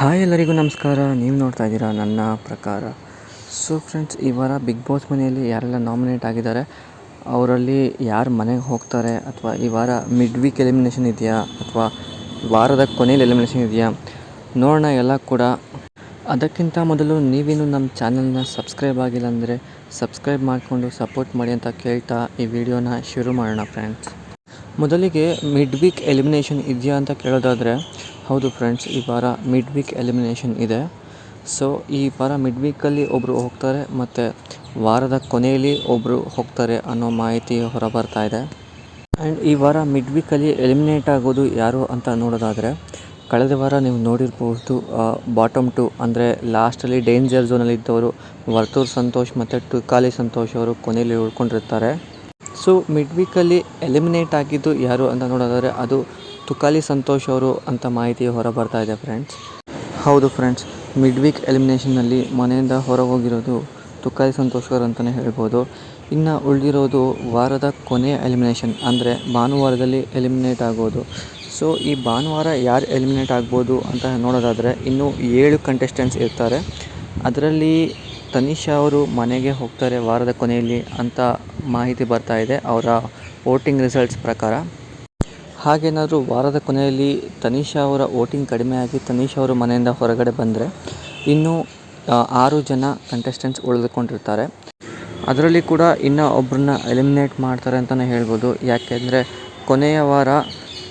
Hi ಎಲ್ಲರಿಗೂ ನಮಸ್ಕಾರ. ನೀವು ನೋಡ್ತಾ ಇದ್ದೀರಾ ನನ್ನ ಪ್ರಕಾರ. ಸೊ ಫ್ರೆಂಡ್ಸ್, ಈ ವಾರ ಬಿಗ್ ಬಾಸ್ ಮನೆಯಲ್ಲಿ ಯಾರೆಲ್ಲ ನಾಮಿನೇಟ್ ಆಗಿದ್ದಾರೆ, ಅವರಲ್ಲಿ ಯಾರು ಮನೆಗೆ ಹೋಗ್ತಾರೆ, ಅಥವಾ ಈ ವಾರ ಮಿಡ್ ವೀಕ್ ಎಲಿಮಿನೇಷನ್ ಇದೆಯಾ ಅಥವಾ ವಾರದ ಕೊನೆಯಲ್ಲಿ ಎಲಿಮಿನೇಷನ್ ಇದೆಯಾ ನೋಡೋಣ ಎಲ್ಲ ಕೂಡ. ಅದಕ್ಕಿಂತ ಮೊದಲು ನೀವೇನು ನಮ್ಮ ಚಾನಲ್ನ ಸಬ್ಸ್ಕ್ರೈಬ್ ಆಗಿಲ್ಲ ಅಂದರೆ ಸಬ್ಸ್ಕ್ರೈಬ್ ಮಾಡಿಕೊಂಡು ಸಪೋರ್ಟ್ ಮಾಡಿ ಅಂತ ಕೇಳ್ತಾ ಈ ವಿಡಿಯೋನ ಶುರು ಮಾಡೋಣ ಫ್ರೆಂಡ್ಸ್. ಮೊದಲಿಗೆ ಮಿಡ್ ವೀಕ್ ಎಲಿಮಿನೇಷನ್ ಇದೆಯಾ ಅಂತ ಕೇಳೋದಾದರೆ, ಹೌದು ಫ್ರೆಂಡ್ಸ್, ಈ ವಾರ ಮಿಡ್ ವೀಕ್ ಎಲಿಮಿನೇಷನ್ ಇದೆ. ಸೊ ಈ ವಾರ ಮಿಡ್ ವೀಕಲ್ಲಿ ಒಬ್ಬರು ಹೋಗ್ತಾರೆ ಮತ್ತು ವಾರದ ಕೊನೆಯಲ್ಲಿ ಒಬ್ಬರು ಹೋಗ್ತಾರೆ ಅನ್ನೋ ಮಾಹಿತಿ ಹೊರಬರ್ತಾ ಇದೆ. ಆ್ಯಂಡ್ ಈ ವಾರ ಮಿಡ್ ವೀಕಲ್ಲಿ ಎಲಿಮಿನೇಟ್ ಆಗೋದು ಯಾರು ಅಂತ ನೋಡೋದಾದರೆ, ಕಳೆದ ವಾರ ನೀವು ನೋಡಿರ್ಬೋದು, ಬಾಟಮ್ 2 ಅಂದರೆ ಲಾಸ್ಟಲ್ಲಿ ಡೇಂಜರ್ ಝೋನಲ್ಲಿ ಇದ್ದವರು ವರ್ತೂರ್ ಸಂತೋಷ್ ಮತ್ತು ತುಕಾಲಿ ಸಂತೋಷ್ ಅವರು ಕೊನೆಯಲ್ಲಿ ಉಳ್ಕೊಂಡಿರ್ತಾರೆ. ಸೊ ಮಿಡ್ ವೀಕಲ್ಲಿ ಎಲಿಮಿನೇಟ್ ಆಗಿದ್ದು ಯಾರು ಅಂತ ನೋಡೋದಾದರೆ ಅದು ತುಕಾಲಿ ಸಂತೋಷ್ ಅವರು ಅಂತ ಮಾಹಿತಿ ಹೊರಬರ್ತಾ ಇದೆ ಫ್ರೆಂಡ್ಸ್. ಹೌದು ಫ್ರೆಂಡ್ಸ್, ಮಿಡ್ ವೀಕ್ ಎಲಿಮಿನೇಷನ್ನಲ್ಲಿ ಮನೆಯಿಂದ ಹೊರಗೋಗಿರೋದು ತುಕಾಲಿ ಸಂತೋಷ್ ಅವರು ಅಂತಲೇ ಹೇಳ್ಬೋದು. ಇನ್ನು ಉಳಿದಿರೋದು ವಾರದ ಕೊನೆಯ ಎಲಿಮಿನೇಷನ್ ಅಂದರೆ ಭಾನುವಾರದಲ್ಲಿ ಎಲಿಮಿನೇಟ್ ಆಗೋದು. ಸೊ ಈ ಭಾನುವಾರ ಯಾರು ಎಲಿಮಿನೇಟ್ ಆಗ್ಬೋದು ಅಂತ ನೋಡೋದಾದರೆ, ಇನ್ನೂ 7 ಕಂಟೆಸ್ಟೆಂಟ್ಸ್ ಇರ್ತಾರೆ. ಅದರಲ್ಲಿ ತನಿಷಾ ಅವರು ಮನೆಗೆ ಹೋಗ್ತಾರೆ ವಾರದ ಕೊನೆಯಲ್ಲಿ ಅಂತ ಮಾಹಿತಿ ಬರ್ತಾ ಇದೆ ಅವರ ವೋಟಿಂಗ್ ರಿಸಲ್ಟ್ಸ್ ಪ್ರಕಾರ. ಹಾಗೇನಾದರೂ ವಾರದ ಕೊನೆಯಲ್ಲಿ ತನಿಷಾ ಅವರ ವೋಟಿಂಗ್ ಕಡಿಮೆಯಾಗಿ ತನಿಷಾ ಅವರು ಮನೆಯಿಂದ ಹೊರಗಡೆ ಬಂದರೆ ಇನ್ನೂ 6 ಜನ ಕಂಟೆಸ್ಟೆಂಟ್ಸ್ ಉಳಿದುಕೊಂಡಿರ್ತಾರೆ. ಅದರಲ್ಲಿ ಕೂಡ ಇನ್ನೂ ಒಬ್ಬರನ್ನ ಎಲಿಮಿನೇಟ್ ಮಾಡ್ತಾರೆ ಅಂತಲೇ ಹೇಳ್ಬೋದು. ಯಾಕೆಂದರೆ ಕೊನೆಯ ವಾರ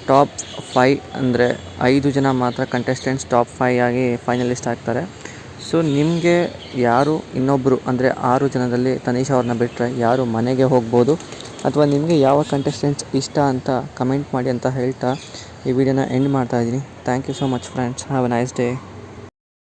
ಟಾಪ್ 5 ಅಂದರೆ 5 ಜನ ಮಾತ್ರ ಕಂಟೆಸ್ಟೆಂಟ್ಸ್ ಟಾಪ್ 5 ಆಗಿ ಫೈನಲಿಸ್ಟ್ ಆಗ್ತಾರೆ. ಸೊ ನಿಮಗೆ ಯಾರು ಇನ್ನೊಬ್ಬರು ಅಂದರೆ 6 ಜನದಲ್ಲಿ ತನಿಷಾ ಅವ್ರನ್ನ ಬಿಟ್ಟರೆ ಯಾರು ಮನೆಗೆ ಹೋಗ್ಬೋದು, ಅಥವಾ ನಿಮಗೆ ಯಾವ ಕಂಟೆಸ್ಟೆಂಟ್ಸ್ ಇಷ್ಟ ಅಂತ ಕಮೆಂಟ್ ಮಾಡಿ ಅಂತ ಹೇಳ್ತಾ ಈ ವಿಡಿಯೋನ ಎಂಡ್ ಮಾಡ್ತಾಯಿದ್ದೀನಿ. Thank you so much friends. Have a nice day.